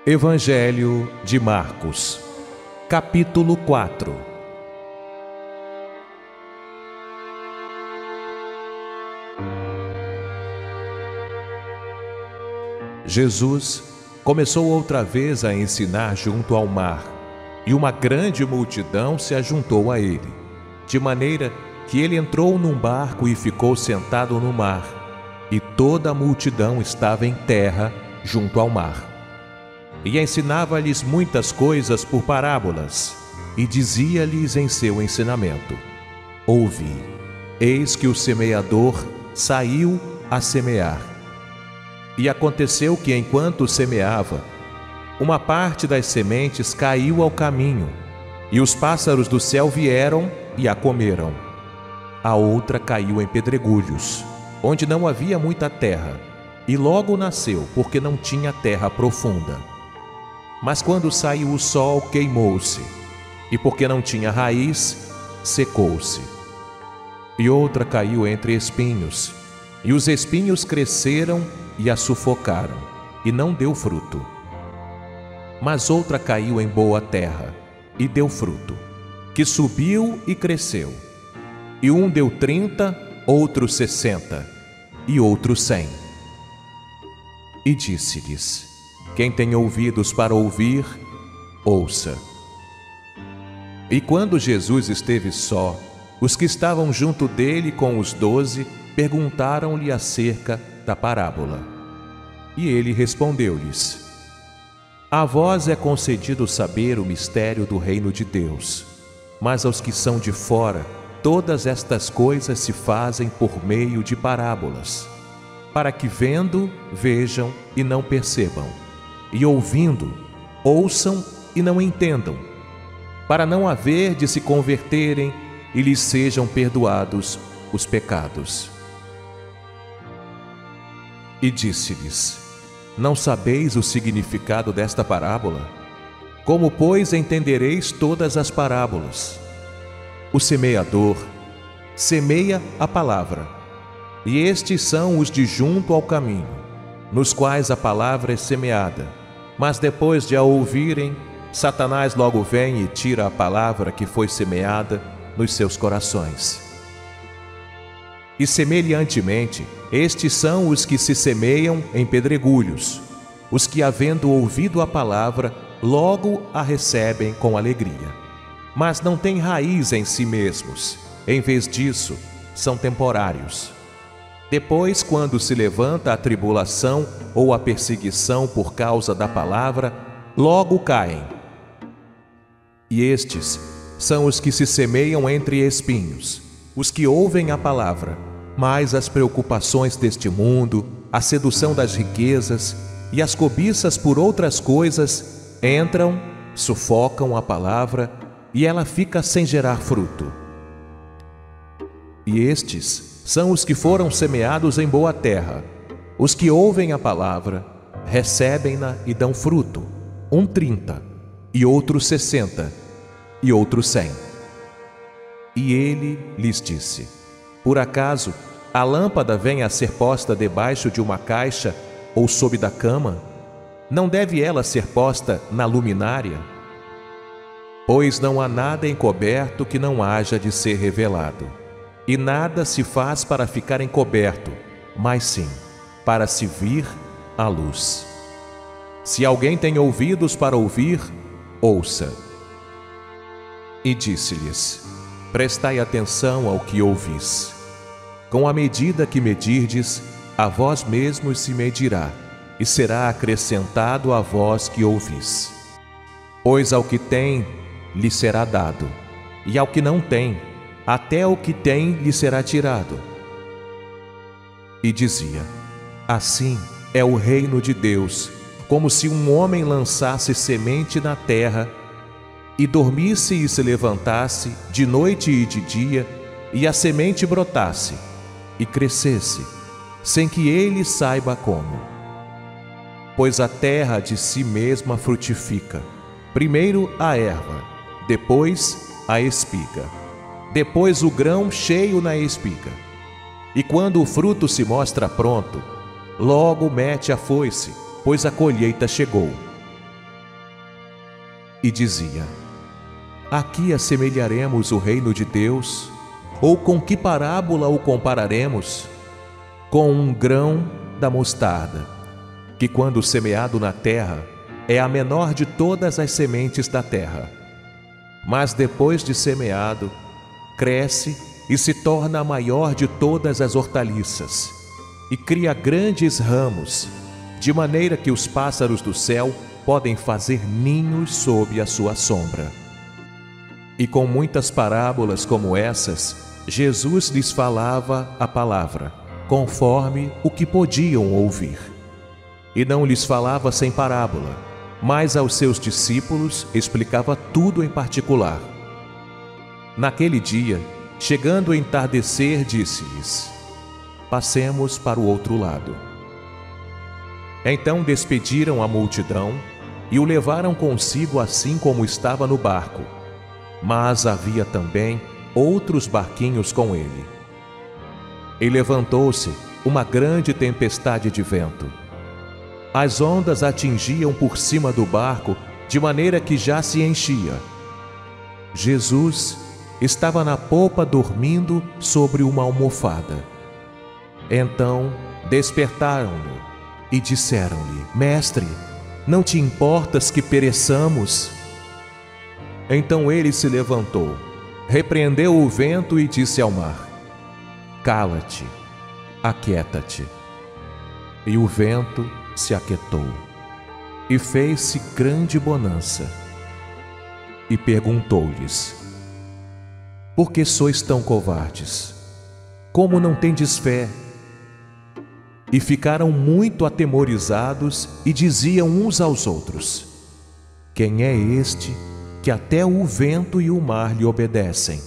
Evangelho de Marcos, capítulo 4. Jesus começou outra vez a ensinar junto ao mar, e uma grande multidão se ajuntou a ele, de maneira que ele entrou num barco e ficou sentado no mar, e toda a multidão estava em terra junto ao mar. E ensinava-lhes muitas coisas por parábolas, e dizia-lhes em seu ensinamento: Ouvi, eis que o semeador saiu a semear. E aconteceu que, enquanto semeava, uma parte das sementes caiu ao caminho, e os pássaros do céu vieram e a comeram. A outra caiu em pedregulhos, onde não havia muita terra, e logo nasceu, porque não tinha terra profunda. Mas quando saiu o sol, queimou-se, e porque não tinha raiz, secou-se. E outra caiu entre espinhos, e os espinhos cresceram e a sufocaram, e não deu fruto. Mas outra caiu em boa terra, e deu fruto, que subiu e cresceu. E um deu 30, outro 60, e outro 100. E disse-lhes: Quem tem ouvidos para ouvir, ouça. E quando Jesus esteve só, os que estavam junto dele com os 12 perguntaram-lhe acerca da parábola. E ele respondeu-lhes: A vós é concedido saber o mistério do reino de Deus, mas aos que são de fora, todas estas coisas se fazem por meio de parábolas, para que vendo, vejam e não percebam, e ouvindo, ouçam e não entendam, para não haver de se converterem e lhes sejam perdoados os pecados. E disse-lhes: Não sabeis o significado desta parábola? Como, pois, entendereis todas as parábolas? O semeador semeia a palavra, e estes são os de junto ao caminho, nos quais a palavra é semeada. Mas depois de a ouvirem, Satanás logo vem e tira a palavra que foi semeada nos seus corações. E semelhantemente, estes são os que se semeiam em pedregulhos, os que, havendo ouvido a palavra, logo a recebem com alegria, mas não têm raiz em si mesmos. Em vez disso, são temporários. Depois, quando se levanta a tribulação ou a perseguição por causa da palavra, logo caem. E estes são os que se semeiam entre espinhos, os que ouvem a palavra, mas as preocupações deste mundo, a sedução das riquezas e as cobiças por outras coisas entram, sufocam a palavra e ela fica sem gerar fruto. E estes são os que foram semeados em boa terra, os que ouvem a palavra, recebem-na e dão fruto, um 30, e outro 60, e outro 100. E ele lhes disse: Por acaso a lâmpada vem a ser posta debaixo de uma caixa ou sob da cama? Não deve ela ser posta na luminária? Pois não há nada encoberto que não haja de ser revelado. E nada se faz para ficar encoberto, mas sim para se vir à luz. Se alguém tem ouvidos para ouvir, ouça. E disse-lhes: Prestai atenção ao que ouvis. Com a medida que medirdes, a vós mesmos se medirá, e será acrescentado a vós que ouvis. Pois ao que tem, lhe será dado, e ao que não tem, até o que tem lhe será tirado. E dizia: Assim é o reino de Deus, como se um homem lançasse semente na terra, e dormisse e se levantasse de noite e de dia, e a semente brotasse, e crescesse, sem que ele saiba como. Pois a terra de si mesma frutifica, primeiro a erva, depois a espiga, depois o grão cheio na espiga. E quando o fruto se mostra pronto, logo mete a foice, pois a colheita chegou. e dizia: a que assemelharemos o reino de Deus? Ou com que parábola o compararemos? Com um grão da mostarda, que quando semeado na terra, é a menor de todas as sementes da terra. Mas depois de semeado, cresce e se torna a maior de todas as hortaliças, e cria grandes ramos, de maneira que os pássaros do céu podem fazer ninhos sob a sua sombra. E com muitas parábolas como essas, Jesus lhes falava a palavra, conforme o que podiam ouvir. E não lhes falava sem parábola, mas aos seus discípulos explicava tudo em particular. Naquele dia, chegando a entardecer, disse-lhes: passemos para o outro lado. Então despediram a multidão e o levaram consigo assim como estava no barco. Mas havia também outros barquinhos com ele. E levantou-se uma grande tempestade de vento. As ondas atingiam por cima do barco, de maneira que já se enchia. Jesus estava na popa dormindo sobre uma almofada. Então despertaram-no e disseram-lhe: Mestre, não te importas que pereçamos? Então ele se levantou, repreendeu o vento e disse ao mar: cala-te, aquieta-te. E o vento se aquietou, e fez-se grande bonança. E perguntou-lhes: por que sois tão covardes? Como não tendes fé? E ficaram muito atemorizados e diziam uns aos outros: quem é este que até o vento e o mar lhe obedecem?